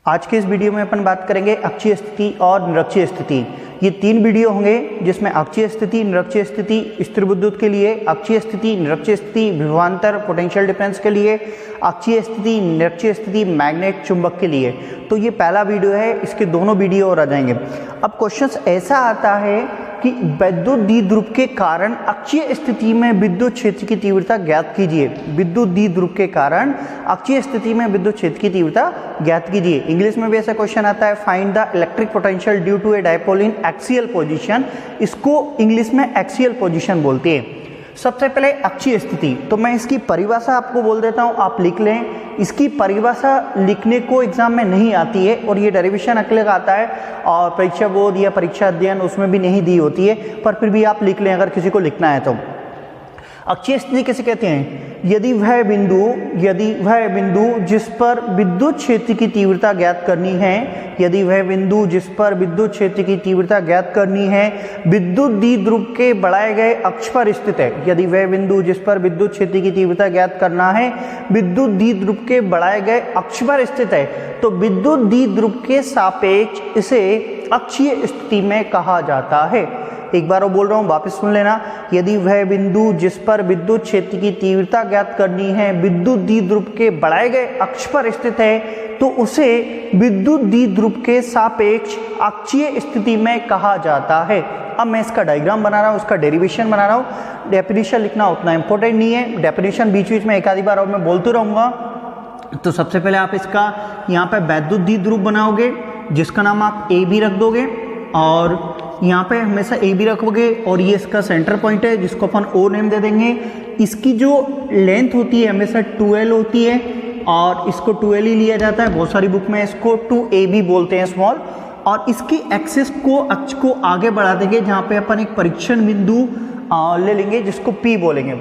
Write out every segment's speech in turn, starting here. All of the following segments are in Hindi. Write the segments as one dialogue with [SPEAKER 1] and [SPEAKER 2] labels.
[SPEAKER 1] आज के इस वीडियो में अपन बात करेंगे अक्षीय स्थिति और निरक्षीय स्थिति। ये तीन वीडियो होंगे जिसमें अक्षीय स्थिति, निरक्षीय स्थिति स्थिर विद्युत के लिए, अक्षीय स्थिति, निरक्षीय स्थिति विभवांतर पोटेंशियल डिफरेंस के लिए, अक्षीय स्थिति, निरक्षीय स्थिति मैग्नेट चुंबक के लिए। तो ये पहला वीडियो है, इसके दोनों वीडियो और आ जाएंगे। अब क्वेश्चन ऐसा आता है कि विद्युत द्विध्रुव के कारण अक्षीय स्थिति में विद्युत क्षेत्र की तीव्रता ज्ञात कीजिए। विद्युत द्विध्रुव के कारण अक्षीय स्थिति में विद्युत क्षेत्र की तीव्रता ज्ञात कीजिए। इंग्लिश में भी ऐसा क्वेश्चन आता है, find the electric potential due to a dipole in axial position. इसको इंग्लिश में एक्सियल पोजीशन बोलते हैं। सबसे पहले अक्षीय स्थिति, तो मैं इसकी परिभाषा आपको बोल देता हूँ, आप लिख लें। इसकी परिभाषा लिखने को एग्जाम में नहीं आती है और ये डेरिवेशन अकेले का आता है और परीक्षा बोध या परीक्षा अध्ययन उसमें भी नहीं दी होती है, पर फिर भी आप लिख लें अगर किसी को लिखना है तो। अक्षीय स्थिति किसे कहते हैं? यदि वह बिंदु जिस पर विद्युत क्षेत्र की तीव्रता ज्ञात करनी है, यदि वह बिंदु जिस पर विद्युत क्षेत्र की तीव्रता ज्ञात करनी है विद्युत द्विध्रुव के बढ़ाए गए अक्ष पर स्थित है। यदि वह बिंदु जिस पर विद्युत क्षेत्र की तीव्रता ज्ञात करना है विद्युत द्विध्रुव के बढ़ाए गए अक्ष पर स्थित है, तो विद्युत द्विध्रुव के सापेक्ष इसे अक्षीय स्थिति में कहा जाता है। एक बार वो बोल रहा हूँ, वापस सुन लेना। यदि वह बिंदु जिस पर विद्युत क्षेत्र की तीव्रता ज्ञात करनी है विद्युत द्विध्रुव के बढ़ाए गए अक्ष पर स्थित है, तो उसे विद्युत द्विध्रुव के सापेक्ष अक्षीय स्थिति में कहा जाता है। अब मैं इसका डायग्राम बना रहा हूँ, उसका डेरिवेशन बना रहा हूँ। डेफिनेशन लिखना उतना इंपॉर्टेंट नहीं है, डेफिनेशन बीच बीच में एक आधी बार और मैं बोलते रहूँगा। तो सबसे पहले आप इसका यहाँ पे विद्युत द्विध्रुव बनाओगे जिसका नाम आप ए बी रख दोगे और यहाँ पे हमेशा ए बी रखोगे और ये इसका सेंटर पॉइंट है जिसको अपन ओ नेम दे देंगे। इसकी जो लेंथ होती है हमेशा 2L होती है और इसको 2L ही लिया जाता है। बहुत सारी बुक में इसको 2AB बोलते हैं स्मॉल। और इसकी एक्सिस को अक्ष को आगे बढ़ा देंगे जहाँ पे अपन एक परीक्षण बिंदु ले लेंगे जिसको P बोलेंगे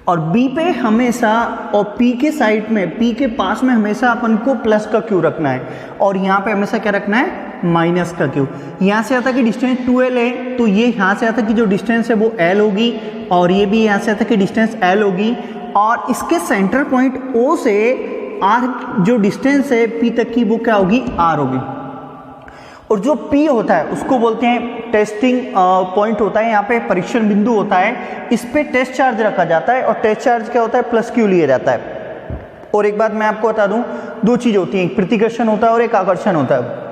[SPEAKER 1] और B पे हमेशा और P के साइड में, P के पास में हमेशा अपन को प्लस का Q रखना है और यहाँ पे हमेशा क्या रखना है? माइनस का Q। यहाँ से आता कि डिस्टेंस 2L है तो ये यहाँ से आता कि जो डिस्टेंस है वो L होगी और ये भी यहाँ से आता कि डिस्टेंस L होगी और इसके सेंटर पॉइंट O से R जो डिस्टेंस है P तक की वो क्या होगी? R होगी। और जो P होता है उसको बोलते हैं टेस्टिंग पॉइंट होता है, यहाँ पे परीक्षण बिंदु होता है। इस पे टेस्ट चार्ज रखा जाता है और टेस्ट चार्ज क्या होता है? प्लस Q लिया जाता है। और एक बात मैं आपको बता दूं, दो चीज होती है, एक प्रतिकर्षण होता है और एक आकर्षण होता है।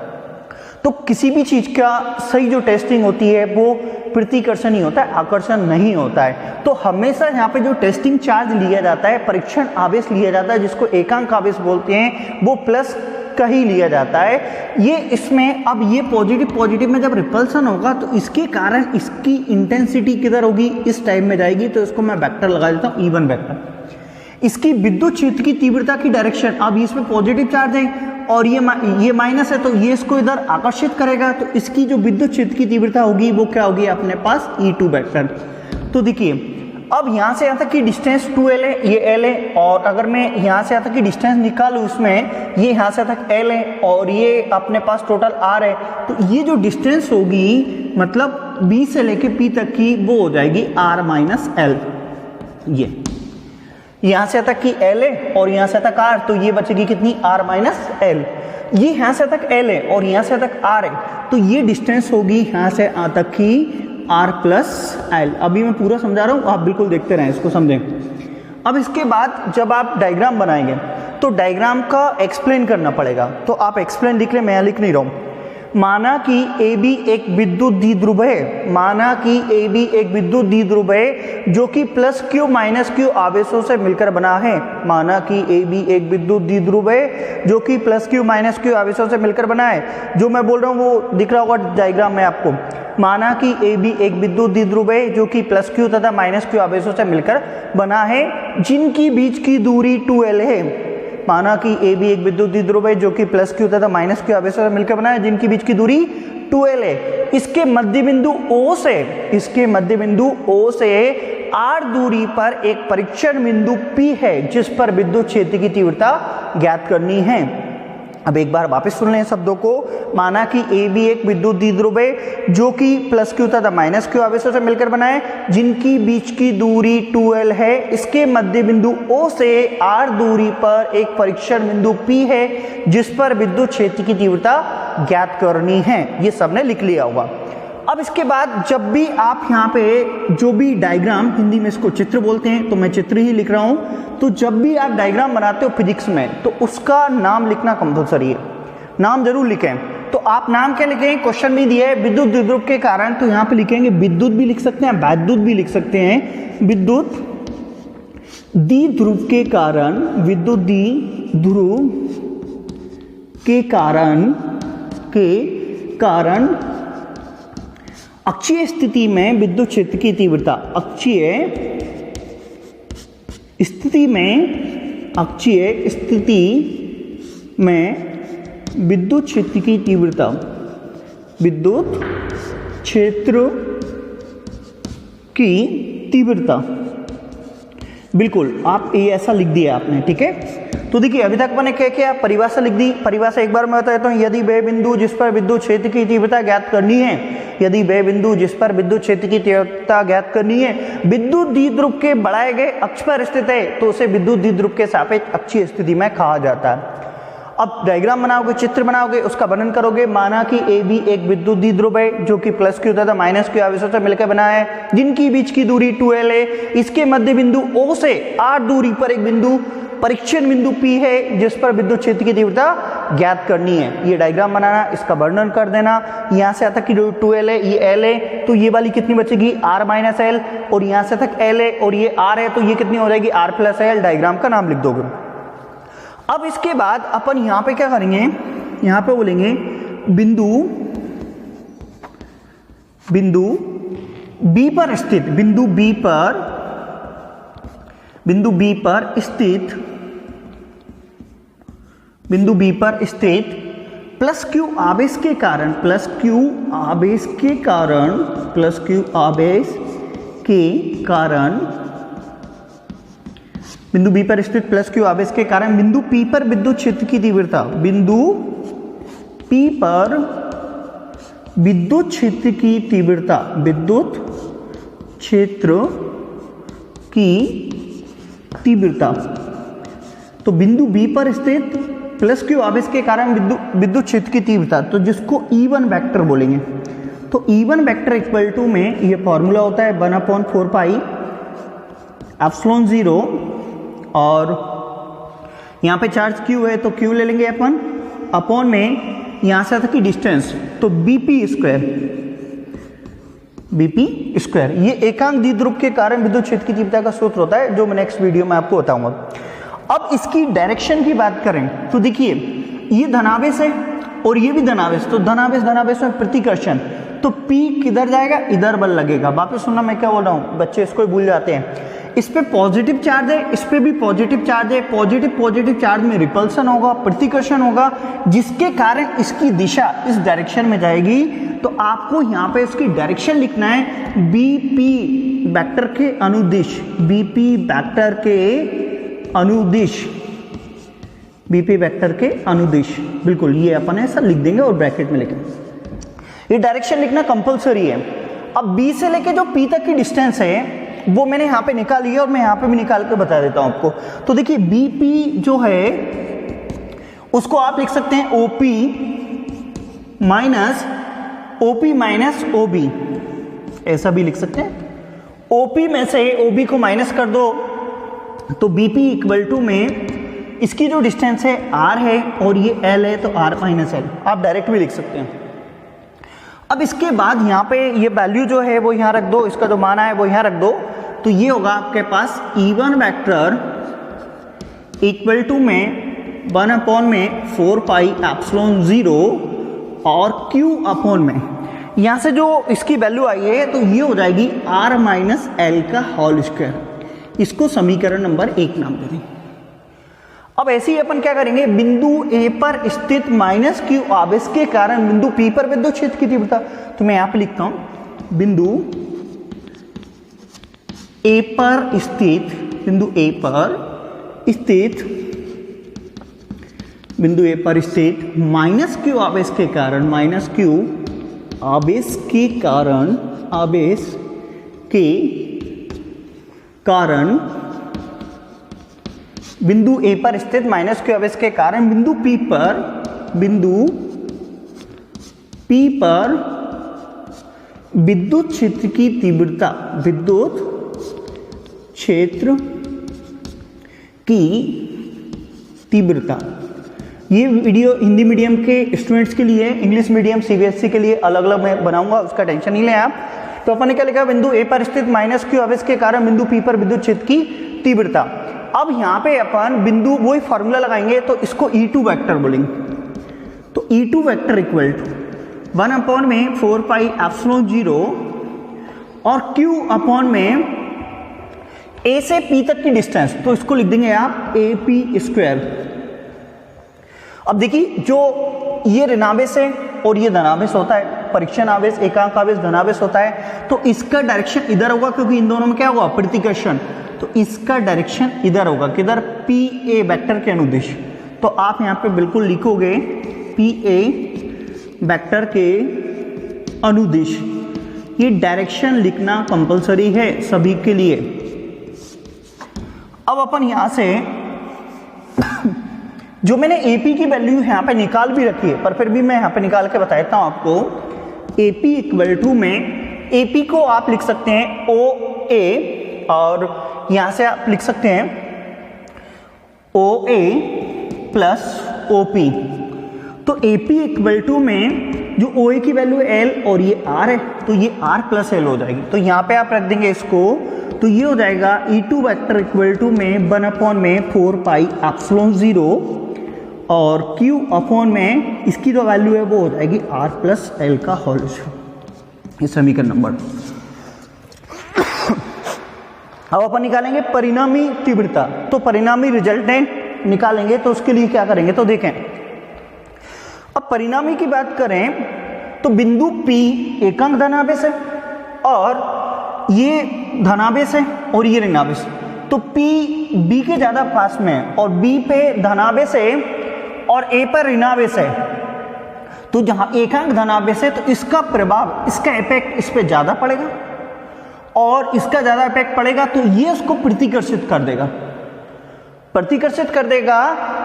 [SPEAKER 1] तो किसी भी चीज का सही जो टेस्टिंग होती है वो प्रतिकर्षण ही होता है, आकर्षण नहीं होता है। तो हमेशा यहाँ पे जो टेस्टिंग चार्ज लिया जाता है, परीक्षण आवेश लिया जाता है जिसको एकांक आवेश बोलते हैं, वो प्लस का ही लिया जाता है। ये इसमें अब ये पॉजिटिव में जब रिपल्सन होगा तो इसके कारण इसकी इंटेंसिटी किधर होगी? इस टाइप में जाएगी। तो इसको मैं वेक्टर लगा देता हूँ, E1 वेक्टर। इसकी विद्युत क्षेत्र की तीव्रता की डायरेक्शन, अब इसमें पॉजिटिव चार्ज है और ये माइनस है तो ये इसको इधर आकर्षित करेगा, तो इसकी जो विद्युत क्षेत्र की तीव्रता होगी वो क्या होगी अपने पास? E2 vector. तो देखिए अब यहाँ से यहाँ तक की डिस्टेंस 2L है, ये L है और अगर मैं यहाँ से यहाँ तक की डिस्टेंस निकालूँ उसमें ये यहाँ से तक L है और ये अपने पास टोटल R है, तो ये जो डिस्टेंस होगी मतलब B से लेके P तक की वो हो जाएगी R माइनस L। ये यहाँ से तक की L है और यहाँ से तक R, तो ये बचेगी कितनी? R minus L। ये यहाँ से तक L है और यहाँ से तक R है, तो ये डिस्टेंस होगी यहाँ से तक की R प्लस L। अभी मैं पूरा समझा रहा हूँ, आप बिल्कुल देखते रहें, इसको समझें। अब इसके बाद जब आप डायग्राम बनाएंगे तो डायग्राम का एक्सप्लेन करना पड़ेगा, तो आप एक्सप्लेन लिख लें, मैं लिख नहीं रहा हूँ। माना कि AB एक विद्युत द्विध्रुव है, माना कि AB एक विद्युत द्विध्रुव है जो कि प्लस Q माइनस Q आवेशों से मिलकर बना है। माना कि AB एक विद्युत द्विध्रुव है जो कि प्लस Q माइनस Q आवेशों से मिलकर बना है। जो मैं बोल रहा हूँ वो दिख रहा होगा डायग्राम में आपको। माना कि AB एक विद्युत द्विध्रुव है जो कि प्लस Q तथा माइनस Q आवेशों से मिलकर बना है जिनकी बीच की दूरी 2L है। माना कि AB एक विद्युत द्विध्रुव है जो कि प्लस Q तथा माइनस Q आवेशों से मिलकर बना है जिनकी बीच की दूरी 2L है। इसके मध्य बिंदु O से R दूरी पर एक परीक्षण बिंदु P है जिस पर विद्युत क्षेत्र की तीव्रता ज्ञात करनी है। अब एक बार वापस सुन लें शब्दों को। माना कि ए बी एक विद्युत द्विध्रुव है जो कि प्लस क्यू तथा माइनस क्यू आवेशों से मिलकर बना है, जिनकी बीच की दूरी 2L है। इसके मध्य बिंदु O से R दूरी पर एक परीक्षण बिंदु P है जिस पर विद्युत क्षेत्र की तीव्रता ज्ञात करनी है। ये सबने लिख लिया होगा। अब इसके बाद जब भी आप यहाँ पे जो भी डायग्राम, हिंदी में इसको चित्र बोलते हैं तो मैं चित्र ही लिख रहा हूँ, तो जब भी आप डायग्राम बनाते हो फिजिक्स में तो उसका नाम लिखना कंपलसरी है, नाम जरूर लिखें। तो आप नाम क्या लिखें, क्वेश्चन भी दिया है विद्युत द्विध्रुव के कारण, तो यहाँ पे लिखेंगे विद्युत भी लिख सकते हैं, वैद्युत भी लिख सकते हैं। विद्युत द्विध्रुव के कारण, विद्युत द्विध्रुव के कारण अक्षीय स्थिति में विद्युत क्षेत्र की तीव्रता, अक्षीय स्थिति में विद्युत क्षेत्र की तीव्रता, विद्युत क्षेत्र की तीव्रता, बिल्कुल आप ये ऐसा लिख दिया आपने, ठीक है। तो देखिए अभी तक मैंने क्या किया, परिभाषा लिख दी। परिभाषा एक बार मैं बता देता हूँ। यदि वह बिंदु जिस पर विद्युत क्षेत्र की तीव्रता ज्ञात करनी है, यदि वह बिंदु जिस पर विद्युत क्षेत्र की तीव्रता ज्ञात करनी है विद्युत द्विध्रुव के बढ़ाए गए अक्ष पर स्थित है तो उसे विद्युत द्विध्रुव के सापेक्ष अक्षीय स्थिति में कहा जाता है। अब डायग्राम बनाओगे, चित्र बनाओगे, उसका वर्णन करोगे। माना कि ए बी एक विद्युत द्विध्रुव है जो कि प्लस क्यू तथा माइनस क्यू आवेशों से मिलकर बना है, जिनकी बीच की दूरी 2L है। इसके मध्य बिंदु O से R दूरी पर एक बिंदु परीक्षण बिंदु P है जिस पर विद्युत क्षेत्र की तीव्रता ज्ञात करनी है। ये डायग्राम बनाना, इसका वर्णन कर देना। यहाँ से आता कि 2L है, ये L है, तो ये वाली कितनी बचेगी R माइनस L, और यहाँ से तक L है और ये R है, तो ये कितनी हो जाएगी R प्लस L। डायग्राम का नाम लिख दोगे। अब इसके बाद अपन यहाँ पे क्या करेंगे, यहाँ पे बोलेंगे बिंदु B पर स्थित, बिंदु B पर स्थित प्लस क्यू आवेश के कारण, बिंदु B पर स्थित प्लस क्यू आवेश के कारण बिंदु P पर विद्युत क्षेत्र की तीव्रता, बिंदु P पर विद्युत क्षेत्र की तीव्रता, विद्युत क्षेत्र की तीव्रता। तो बिंदु B पर स्थित प्लस क्यू आवेश के कारण विद्युत क्षेत्र की तीव्रता, तो जिसको E1 वेक्टर बोलेंगे। तो E1 वेक्टर इक्वल टू में ये फॉर्मूला होता है 1/4 पाई एप्सिलॉन 0, और यहाँ पे चार्ज Q है तो Q ले लेंगे अपन, अपॉन में यहाँ से आता कि डिस्टेंस, तो BP स्क्वायर। ये एकांक द्विध्रुव के कारण विद्युत क्षेत्र की तीव्रता का सूत्र होता है, जो मैं नेक्स्ट वीडियो में आपको बताऊंगा। अब इसकी डायरेक्शन की बात करें तो देखिए ये धनावेश है और ये भी धनावेश, तो धनावेश में प्रतिकर्षण, तो P किधर जाएगा, इधर बल लगेगा। वापस सुनना मैं क्या बोल रहा हूँ, बच्चे इसको ही भूल जाते हैं। इस पे पॉजिटिव चार्ज है, इस पे भी पॉजिटिव चार्ज है। पॉजिटिव चार्ज में रिपल्सन होगा, प्रतिकर्षण होगा, जिसके कारण इसकी दिशा इस डायरेक्शन में जाएगी। तो आपको यहाँ पे इसकी डायरेक्शन लिखना है BP वेक्टर के अनुदिश, BP वेक्टर के अनुदिश, बिल्कुल ये अपन ऐसा लिख देंगे और ब्रैकेट में लिखेंगे। ये डायरेक्शन लिखना कंपलसरी है। अब B से लेके जो P तक की डिस्टेंस है वो मैंने यहाँ पे निकाली है और मैं यहाँ पे भी निकाल के बता देता हूँ आपको। तो देखिए BP जो है उसको आप लिख सकते हैं OP माइनस OB, ऐसा भी लिख सकते हैं। OP में से OB को माइनस कर दो तो BP इक्वल टू में इसकी जो डिस्टेंस है R है और ये L है, तो R माइनस L आप डायरेक्ट भी लिख सकते हैं। अब इसके बाद यहाँ पे ये वैल्यू जो है वो यहाँ रख दो, इसका जो मान है वो यहाँ रख दो, तो ये होगा आपके पास E1 वेक्टर इक्वल टू में 1/4 पाई एप्सिलॉन 0 और Q अपॉन में, यहाँ से जो इसकी वैल्यू आई है तो ये हो जाएगी R माइनस L का होल स्क्वायर। इसको समीकरण नंबर 1 नाम दे देंगे। अब ऐसे ही अपन क्या करेंगे, बिंदु A पर स्थित माइनस Q आवेश के कारण बिंदु P पर विद्युत क्षेत्र की तीव्रता, तो मैं यहाँ पे लिखता हूं बिंदु A पर स्थित बिंदु ए पर स्थित माइनस क्यू आवेश के कारण, माइनस क्यू आवेश के कारण बिंदु ए पर स्थित माइनस क्यू आवेश के कारण बिंदु P पर विद्युत क्षेत्र की तीव्रता, विद्युत क्षेत्र की तीव्रता। ये वीडियो हिंदी मीडियम के स्टूडेंट्स के लिए, इंग्लिश मीडियम सीबीएसई के लिए अलग अलग मैं बनाऊंगा, उसका टेंशन नहीं लें आप। तो अपन ने क्या लिखा, बिंदु ए पर स्थित माइनस क्यू आवेश के कारण बिंदु पी पर विद्युत क्षेत्र की तीव्रता। अब यहाँ पे अपन बिंदु वही फॉर्मूला लगाएंगे, तो इसको E2 वेक्टर बोलेंगे। तो E2 vector equal to 1 upon में 4 पाई एप्सिलॉन 0 और Q अपॉन में A से P तक की डिस्टेंस, तो इसको लिख देंगे आप AP स्क्वायर। अब देखिए, जो ये ऋणावेश है और ये धनावेश होता है, परीक्षण आवेश, एकांक आवेश, धनावेश होता है, तो इसका डायरेक्शन इधर होगा, क्योंकि इन दोनों में क्या होगा, प्रतिकर्षण। तो इसका डायरेक्शन इधर होगा, किधर, PA वेक्टर के अनुदिश। तो आप यहाँ पे बिल्कुल लिखोगे PA वेक्टर के अनुदिश। ये डायरेक्शन लिखना कंपलसरी है सभी के लिए। अब अपन यहां से जो मैंने AP की वैल्यू यहाँ पे निकाल भी रखी है, पर फिर भी मैं यहाँ पे निकाल के बता देता हूँ आपको। AP इक्वल टू में AP को आप लिख सकते हैं OA, और यहाँ से आप लिख सकते हैं OA प्लस OP। तो AP इक्वल टू में जो OA की वैल्यू L और ये R है, तो ये R प्लस L हो जाएगी। तो यहाँ पे आप रख देंगे इसको, तो ये हो जाएगा E2 वेक्टर इक्वल टू में 1 अपॉन में 4 पाई एप्सिलॉन 0 और Q अपॉन में इसकी जो वैल्यू है वो हो जाएगी R प्लस L का होल स्क्वायर। ये समीकरण नंबर। अब अपन निकालेंगे परिणामी तीव्रता। तो परिणामी रिजल्टेंट निकालेंगे, तो उसके लिए क्या करेंगे, तो देखें। अब परिणामी की बात करें तो बिंदु P एकांक धनावेश है और ये धनावेश है और ये ऋणावेश। तो P B के ज्यादा पास में है और B पे धनावेश है और A पर ऋणावेश है। तो जहां एकांक धनावेश है, तो इसका प्रभाव, इसका इफेक्ट इस पे ज्यादा पड़ेगा और इसका ज्यादा इफेक्ट पड़ेगा, तो ये उसको प्रतिकर्षित कर देगा। प्रतिकर्षित कर देगा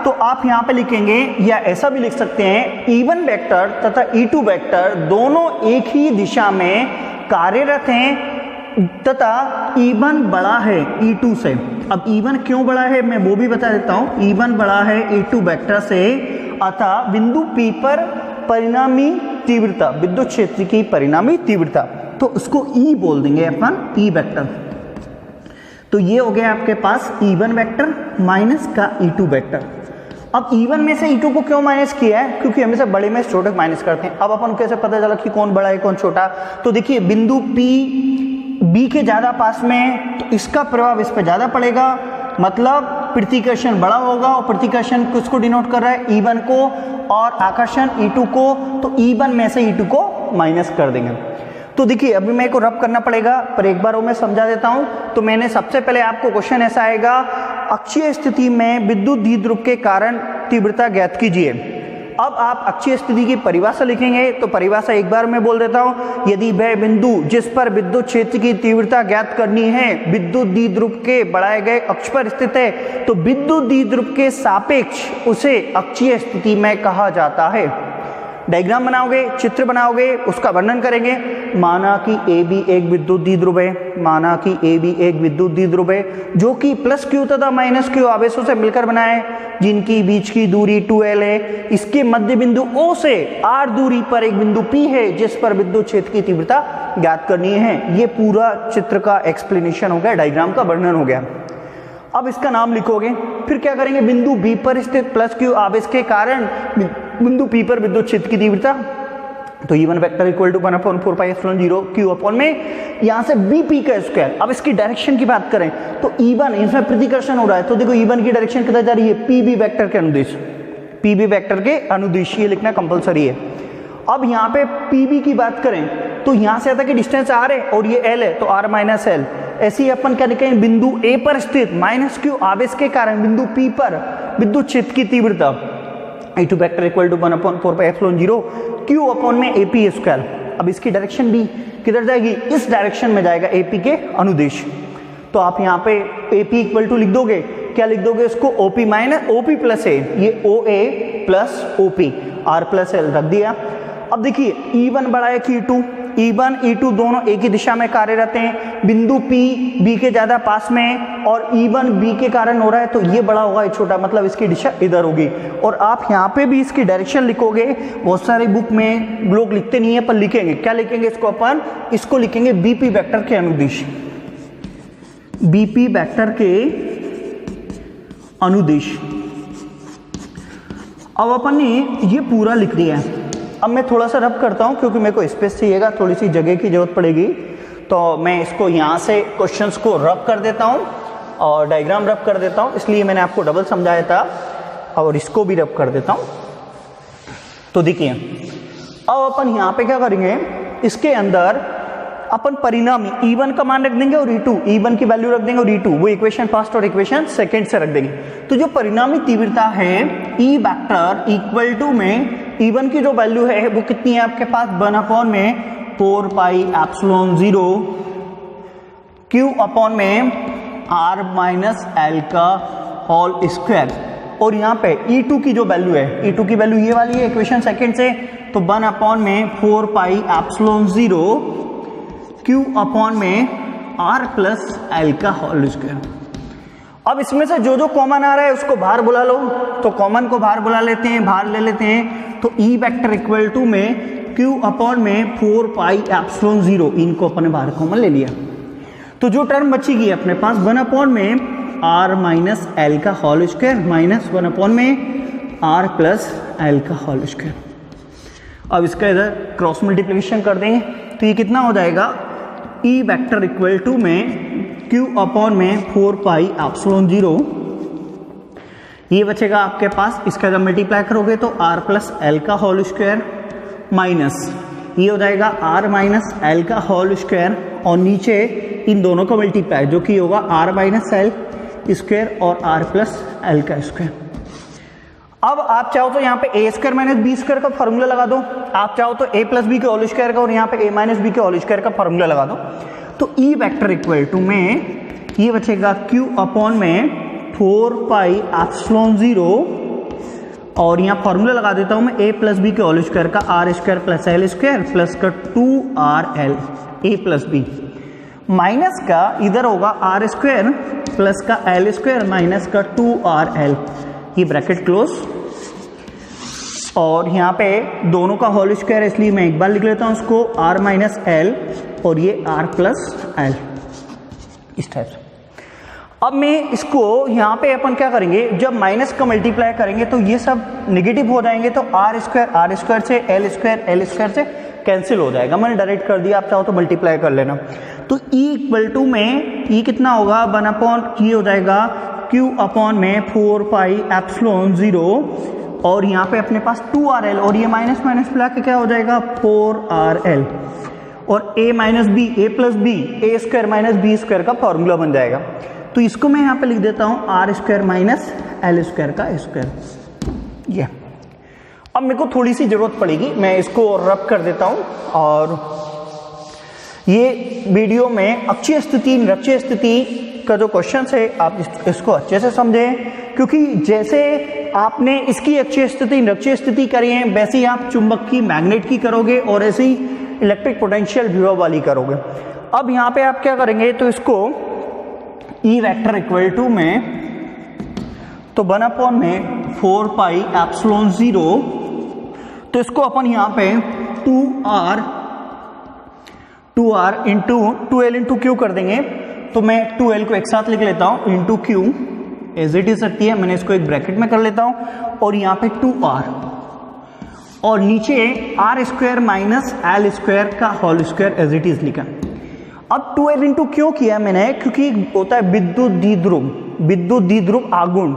[SPEAKER 1] तो आप यहां पे लिखेंगे, या ऐसा भी लिख सकते हैं, E1 वेक्टर तथा E2 वेक्टर दोनों एक ही दिशा में कार्यरत हैं तथा E1 बड़ा है E2 से। अब E1 क्यों बड़ा है मैं वो भी बता देता हूं। E1 बड़ा है E2 वेक्टर से, अतः बिंदु P पर परिणामी तीव्रता, विद्युत क्षेत्र की परिणामी तीव्रता, तो उसको E बोल देंगे अपन, E वेक्टर। तो ये हो गया आपके पास E1 वेक्टर माइनस का E2 वेक्टर। अब E1 में से E2 को क्यों माइनस किया है, क्योंकि हमेशा बड़े में छोटे माइनस करते हैं। अब अपन कैसे पता चला कि कौन बड़ा है कौन छोटा, तो देखिए बिंदु P B के ज्यादा पास में है, तो इसका प्रभाव इस पर ज्यादा पड़ेगा, मतलब प्रतिकर्षण बड़ा होगा, और प्रतिकर्षण किसको डिनोट कर रहा है, E1 को, और आकर्षण E2 को। तो E1 में से E2 को माइनस कर देंगे। तो देखिए अभी मेरे को रब करना पड़ेगा, पर एक बार वो मैं समझा देता हूं। तो मैंने सबसे पहले आपको क्वेश्चन ऐसा आएगा, अक्षीय स्थिति में विद्युत द्विध्रुव के कारण तीव्रता ज्ञात कीजिए। अब आप अक्षीय स्थिति की परिभाषा लिखेंगे, तो परिभाषा एक बार मैं बोल देता हूं। यदि वह बिंदु जिस पर विद्युत क्षेत्र की तीव्रता ज्ञात करनी है विद्युत द्विध्रुव के बढ़ाए गए अक्ष पर स्थित है, तो विद्युत द्विध्रुव के सापेक्ष उसे अक्षीय स्थिति में कहा जाता है। डायग्राम बनाओगे, चित्र बनाओगे, उसका वर्णन करेंगे। माना कि AB एक विद्युत द्विध्रुव है, माना कि AB एक विद्युत द्विध्रुव है जो कि प्लस Q तथा माइनस Q आवेशों से मिलकर बना है, जिनकी बीच की दूरी 2L है। इसके मध्य बिंदु O से R दूरी पर एक बिंदु P है जिस पर विद्युत क्षेत्र की तीव्रता ज्ञात करनी है। ये पूरा चित्र का एक्सप्लेनेशन हो गया, डायग्राम का वर्णन हो गया। अब इसका नाम लिखोगे, फिर क्या करेंगे, बिंदु B पर स्थित प्लस Q आवेश के कारण बिंदु P पर विद्युत क्षेत्र की तीव्रता, तो E1 vector equal to 1/4 pi epsilon 0 Q upon में यहाँ से BP का स्क्वायर। अब इसकी डायरेक्शन की बात करें तो E1 इसमें प्रतिकर्षण हो रहा है, तो देखो E1 की डायरेक्शन किधर जा रही है, PB वेक्टर के अनुदिश, PB वेक्टर के अनुदिश, ये लिखना कंपलसरी है। अब यहाँ पे PB की बात करें तो यहाँ से आता कि डिस्टेंस R है और ये L है, तो R माइनस L। ऐसे ही अपन क्या लिखें, बिंदु A पर स्थित माइनस Q आवेश के कारण बिंदु P पर विद्युत क्षेत्र की तीव्रता, E2 vector equal to 1/4πε0 Q upon में AP स्क्वायर। अब इसकी डायरेक्शन भी किधर जाएगी, इस डायरेक्शन में जाएगा AP के अनुदिश। तो आप यहाँ पे AP इक्वल टू लिख दोगे, क्या लिख दोगे इसको, OP minus OP plus A, ये OA plus OP, R plus L रख दिया। अब देखिए E1 बड़ा है कि E1 E2 दोनों एक ही दिशा में कार्य रहते हैं, बिंदु P B के ज्यादा पास में है और E1 B के कारण हो रहा है, तो ये बड़ा होगा, ये छोटा, मतलब इसकी दिशा इधर होगी। और आप यहाँ पे भी इसकी डायरेक्शन लिखोगे, बहुत सारे बुक में लोग लिखते नहीं है पर लिखेंगे, क्या लिखेंगे इसको अपन, इसको लिखेंगे BP वेक्टर के अनुदिश, BP वेक्टर के अनुदिश। अब अपन ने ये पूरा लिख दिया है। अब मैं थोड़ा सा रब करता हूँ क्योंकि मेरे को स्पेस चाहिएगा, थोड़ी सी जगह की जरूरत पड़ेगी, तो मैं इसको यहाँ से क्वेश्चंस को रब कर देता हूँ और डायग्राम रब कर देता हूँ, इसलिए मैंने आपको डबल समझाया था, और इसको भी रब कर देता हूँ। तो देखिए अब अपन यहाँ पे क्या करेंगे, इसके अंदर अपन परिणामी E1 का मान रख देंगे और E1 की वैल्यू रख देंगे और E2 वो इक्वेशन फर्स्ट और इक्वेशन सेकंड से रख देंगे। तो जो परिणामी तीव्रता है E वेक्टर इक्वल टू में E1 की जो वैल्यू है वो कितनी है आपके पास, 1 अपॉन में 4πε0 Q अपॉन में R माइनस L का होल स्क्वायर। और यहाँ पे E2 की जो वैल्यू है, E2 की वैल्यू ये वाली है इक्वेशन सेकंड से, तो 1 अपॉन में 4πε0 Q अपॉन में R प्लस L का होल स्क्वायर। अब इसमें से जो जो कॉमन आ रहा है उसको बाहर बुला लो, तो कॉमन को बाहर बुला लेते हैं, बाहर ले लेते हैं, तो E वेक्टर इक्वल टू में Q अपॉन में 4πε0, इनको अपने बाहर कॉमन ले लिया। तो जो टर्म बचेगी अपने पास 1 अपॉन में R माइनस L का होल स्क्वायर माइनस 1 अपॉन में R प्लस L का होल स्क्वायर। अब इसका इधर क्रॉस मल्टीप्लिकेशन कर देंगे, तो ये कितना हो जाएगा, E वेक्टर इक्वल टू में Q अपॉन में 4πε0, ये बचेगा आपके पास, इसका जब मल्टीप्लाई करोगे तो R प्लस L का होल स्क्वायर माइनस ये हो जाएगा R माइनस L का होल स्क्वायर, और नीचे इन दोनों का मल्टीप्लाई जो कि होगा R माइनस L स्क्वायर और R प्लस L का स्क्वायर। अब आप चाहो तो यहाँ पे ए स्क्वायर माइनस बी स्क्वायर का फॉर्मूला लगा दो, आप चाहो तो ए प्लस बी के होल स्क्वायर का और यहाँ पे ए माइनस बी के होल स्क्वायर का फॉर्मूला लगा दो। तो ई वेक्टर इक्वल टू में ये बचेगा क्यू अपॉन में 4πε0, और यहाँ फॉर्मूला लगा देता हूँ मैं ए प्लस बी के होल स्क्वायर का R square plus L square plus का 2RL A plus B, minus का इधर होगा आर स्क्वायर प्लस का एल स्क्वायर माइनस का 2RL, ये ब्रैकेट क्लोज, और यहाँ पे दोनों का होल स्क्वायर इसलिए मैं एक बार लिख लेता हूँ उसको R माइनस L और ये R प्लस L, इस टाइप से। अब मैं इसको यहाँ पे अपन क्या करेंगे, जब माइनस का मल्टीप्लाई करेंगे तो ये सब नेगेटिव हो जाएंगे, तो R स्क्वायर से L स्क्वायर से कैंसिल हो जाएगा, मैंने डायरेक्ट कर दिया, आप चाहो तो मल्टीप्लाई कर लेना। तो E इक्वल टू में E कितना होगा, 1 अपॉन ये हो जाएगा Q अपॉन में 4πε0, और यहाँ पे अपने पास 2RL और ये माइनस माइनस मिला के क्या हो जाएगा 4RL, और a minus B A plus B A square minus B square का फॉर्मूला बन जाएगा। तो इसको मैं यहाँ पे लिख देता हूँ R square minus L square का स्क्वायर। ये अब मेरे को थोड़ी सी जरूरत पड़ेगी, मैं इसको रब कर देता हूँ, और ये वीडियो में अक्षीय स्थिति निरक्षीय स्थिति का जो क्वेश्चन है आप इसको अच्छे से समझें, क्योंकि जैसे आपने इसकी अक्षीय स्थिति निरक्षीय स्थिति करी है वैसे ही आप चुंबक की मैग्नेट की करोगे और ऐसे ही इलेक्ट्रिक पोटेंशियल विभव वाली करोगे। अब यहाँ पे आप क्या करेंगे, तो इसको E वेक्टर इक्वल टू में तो 1 अपॉन में 4πε0, तो इसको अपन यहाँ पे 2R into 2L into Q कर देंगे, तो मैं 2L को एक साथ लिख लेता हूँ into Q as it is सकती है, मैंने इसको एक ब्रैकेट में कर लेता हूँ, और यहाँ पे 2R और नीचे R square minus L square का whole square as it is लिखा। अब 2L इंटू क्यों किया मैंने, क्योंकि होता है विद्युत द्विध्रुव आघूर्ण,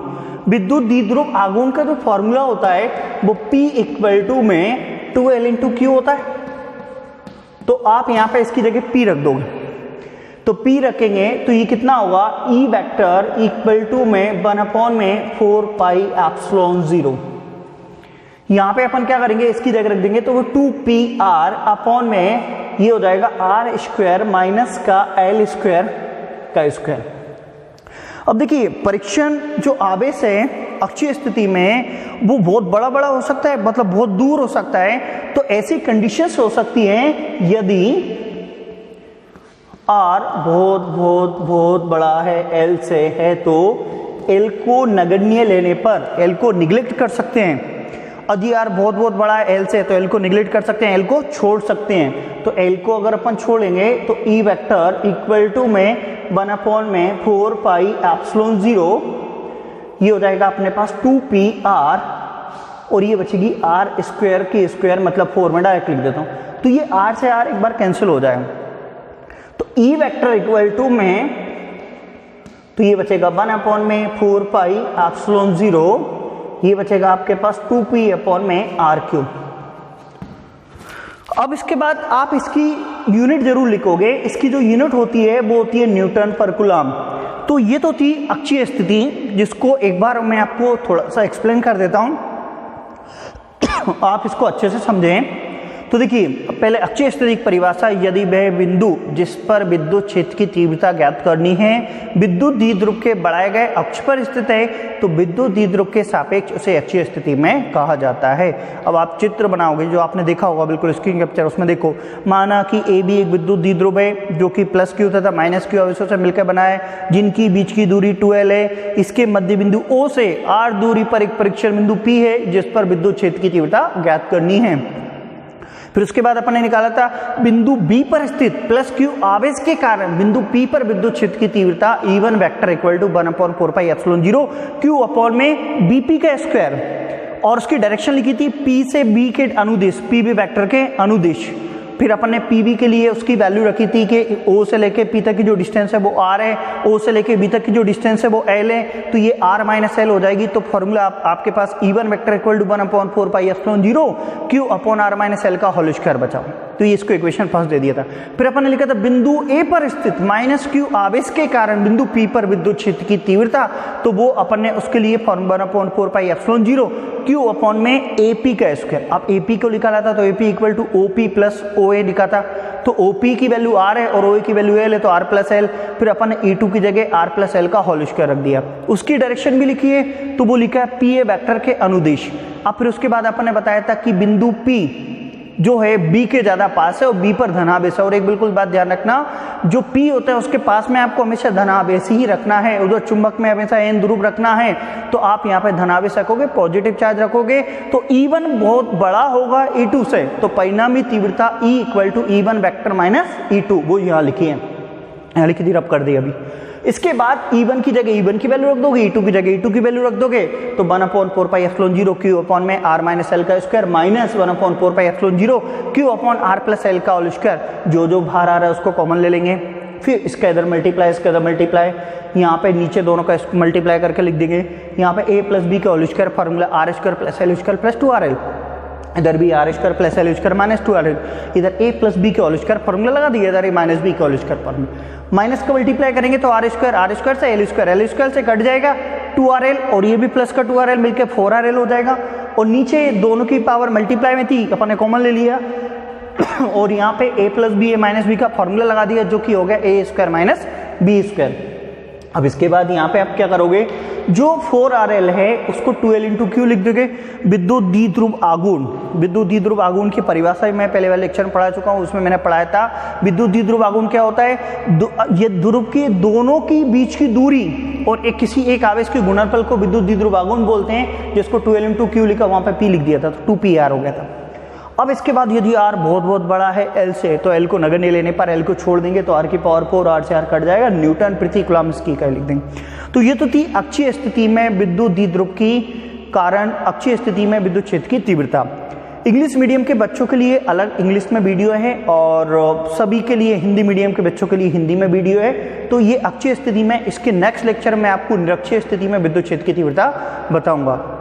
[SPEAKER 1] विद्युत द्विध्रुव आघूर्ण का जो फॉर्मूला होता है वो P इक्वल टू में 2L इंटू क्यू होता है, तो आप यहाँ पे इसकी जगह P रख दोगे, तो P रखेंगे तो ये कितना होगा, E वेक्टर इक्वल टू में 1 अपॉन में 4πε0, यहाँ पे अपन क्या करेंगे, इसकी जगह रख देंगे तो वो 2pr अपॉन में ये हो जाएगा r स्क्वायर माइनस का l स्क्वायर का स्क्वायर। अब देखिए परीक्षण जो आवेश है अक्षीय स्थिति में वो बहुत बड़ा बड़ा हो सकता है, मतलब बहुत दूर हो सकता है। तो ऐसी कंडीशंस हो सकती हैं यदि r बहुत बहुत बहुत बड़ा है l से है तो l को नगण्य लेने पर l को निगलेक्ट कर सकते हैं। यदि r बहुत बहुत बड़ा है l से तो l को निगलेक्ट कर सकते हैं, l को छोड़ सकते हैं। तो l को अगर अपन छोड़ेंगे तो E वेक्टर इक्वल टू में 1 अपॉन में 4 पाई एप्सिलॉन 0 ये हो जाएगा अपने पास 2pr और ये बचेगी r स्क्वायर की स्क्वायर, मतलब 4 में डायरेक्ट लिख देता हूँ। तो ये r से r एक बार कैंसिल हो जाएगा। तो E वेक्टर इक्वल टू में तो ये बचेगा 1 अपॉन में 4 पाई एप्सिलॉन 0, ये बचेगा आपके पास 2p अपॉन में r क्यूब। अब इसके बाद आप इसकी यूनिट जरूर लिखोगे। इसकी जो यूनिट होती है वो होती है न्यूटन पर कूलम। तो ये तो थी अक्षीय स्थिति, जिसको एक बार मैं आपको थोड़ा सा एक्सप्लेन कर देता हूं, आप इसको अच्छे से समझें। तो देखिए पहले अक्षीय स्थिति की परिभाषा, यदि वह बिंदु जिस पर विद्युत क्षेत्र की तीव्रता ज्ञात करनी है विद्युत द्विध्रुव के बढ़ाए गए अक्ष पर स्थित है तो विद्युत द्विध्रुव के सापेक्ष उसे अक्षीय स्थिति में कहा जाता है। अब आप चित्र बनाओगे जो आपने देखा होगा बिल्कुल स्क्रीन कैप्चर, उसमें देखो माना कि ए बी एक विद्युत द्विध्रुव है जो कि प्लस क्यू तथा माइनस क्यू आवेशों से मिलकर बना है, जिनकी बीच की दूरी 2l है। इसके मध्य बिंदु O से r दूरी पर एक परीक्षण बिंदु P है जिस पर विद्युत क्षेत्र की तीव्रता ज्ञात करनी है। फिर उसके बाद अपन ने निकाला था बिंदु B पर स्थित प्लस क्यू आवेश के कारण बिंदु P पर विद्युत क्षेत्र की तीव्रता E1 vector equal to 1 upon 4 pi epsilon 0 Q upon में BP का स्क्वायर, और उसकी डायरेक्शन लिखी थी P से B के अनुदिश, PB वेक्टर के अनुदिश। फिर अपन ने PB के लिए उसकी वैल्यू रखी थी कि O से लेके P तक की जो डिस्टेंस है वो R है, O से लेके B तक की जो डिस्टेंस है वो L है। तो ये R माइनस L हो जाएगी। तो फॉर्मूला आपके पास E1 vector equal to 1 upon 4 pi epsilon 0 Q upon R minus L का होल स्क्वायर बचा। तो ये इसको इक्वेशन फर्स्ट दे दिया था। फिर अपन ने लिखा था बिंदु A पर स्थित माइनस Q आवेश के कारण बिंदु P पर विद्युत क्षेत्र की तीव्रता, तो वो अपन ने उसके लिए formula 1 upon 4 pi epsilon 0 Q upon में AP का स्क्वायर। अब AP को निकाला था तो AP equal to OP plus OA लिखा था। तो OP की वैल्यू R है और OA की वैल्यू L है तो R प्लस L। फिर अपन ने E2 की जगह R प्लस L का होल स्क्वायर रख दिया। उसकी डायरेक्शन भी लिखी है तो वो लिखा है PA वेक्टर के अनुदिश। अब फिर उसके बाद अपन ने बताया था कि बिंदु P जो है B के ज्यादा पास है और B पर धनावेश है। और एक बिल्कुल बात ध्यान रखना, जो P होता है उसके पास में आपको हमेशा धनावेश ही रखना है। उधर चुंबक में हमेशा n ध्रुव रखना है, तो आप यहाँ पे धनावेश रखोगे, पॉजिटिव चार्ज रखोगे। तो E1 बहुत बड़ा होगा E2 से, तो परिणामी तीव्रता E equal to E1 vector minus E2, वो यहाँ लिखी है, यहाँ लिखी थी, रब कर दी अभी। इसके बाद E1 की जगह E1 की वैल्यू रख दोगे, E2 की जगह E2 की वैल्यू रख दोगे, तो 1 upon 4 pi epsilon 0 Q upon में R माइनस L का square minus 1 upon 4 pi epsilon 0 Q upon R plus L का होल स्क्वायर। जो जो बाहर आ रहा है उसको कॉमन ले लेंगे, फिर इसका इधर मल्टीप्लाई, इसका इधर मल्टीप्लाई, यहाँ पे नीचे दोनों का मल्टीप्लाई करके लिख देंगे। यहाँ पे A प्लस B का whole square formula R square plus L square plus 2RL, इधर भी R square plus L square minus 2RL, इधर A प्लस B के होल स्क्वायर फॉर्मूला लगा दिया, इधर A माइनस B का होल स्क्वायर फॉर्मूला। माइनस का मल्टीप्लाई करेंगे तो R स्क्वायर से L स्क्वायर से कट जाएगा 2RL, और ये भी प्लस का 2RL मिलकर 4RL हो जाएगा। और नीचे दोनों की पावर मल्टीप्लाई में थी, अपन ने कॉमन ले लिया और यहाँ पे A plus B A minus B का फॉर्मूला लगा दिया, जो कि हो गया A square minus B square. अब इसके बाद यहाँ पे आप क्या करोगे, जो 4RL है उसको 2L इंटू क्यू लिख दोगे। विद्युत द्विध्रुव आघूर्ण, विद्युत द्विध्रुव आघूर्ण की परिभाषा मैं पहले वाले लेक्चर में पढ़ा चुका हूँ, उसमें मैंने पढ़ाया था विद्युत द्विध्रुव आघूर्ण क्या होता है। ये ध्रुव के दोनों की बीच की दूरी और किसी एक आवेश के गुणनफल को विद्युत द्विध्रुव आघूर्ण बोलते हैं, जिसको 2L इंटू क्यू लिखा, वहां पे P लिख दिया था तो 2PR हो गया था। अब इसके बाद यदि R बहुत बहुत बड़ा है L से, तो L को नगण्य लेने पर L को छोड़ देंगे तो R की पावर 4, R से R कट जाएगा, न्यूटन प्रति कूलम इसकी इकाई लिख देंगे। तो ये तो थी अक्षीय स्थिति में विद्युत द्विध्रुव की कारण अक्षीय स्थिति में विद्युत क्षेत्र की तीव्रता। इंग्लिश मीडियम के बच्चों के लिए अलग इंग्लिश में वीडियो है और सभी के लिए हिंदी मीडियम के बच्चों के लिए हिंदी में वीडियो है। तो ये अक्षीय स्थिति में, इसके नेक्स्ट लेक्चर में आपको निरक्षीय स्थिति में विद्युत क्षेत्र की तीव्रता बताऊंगा।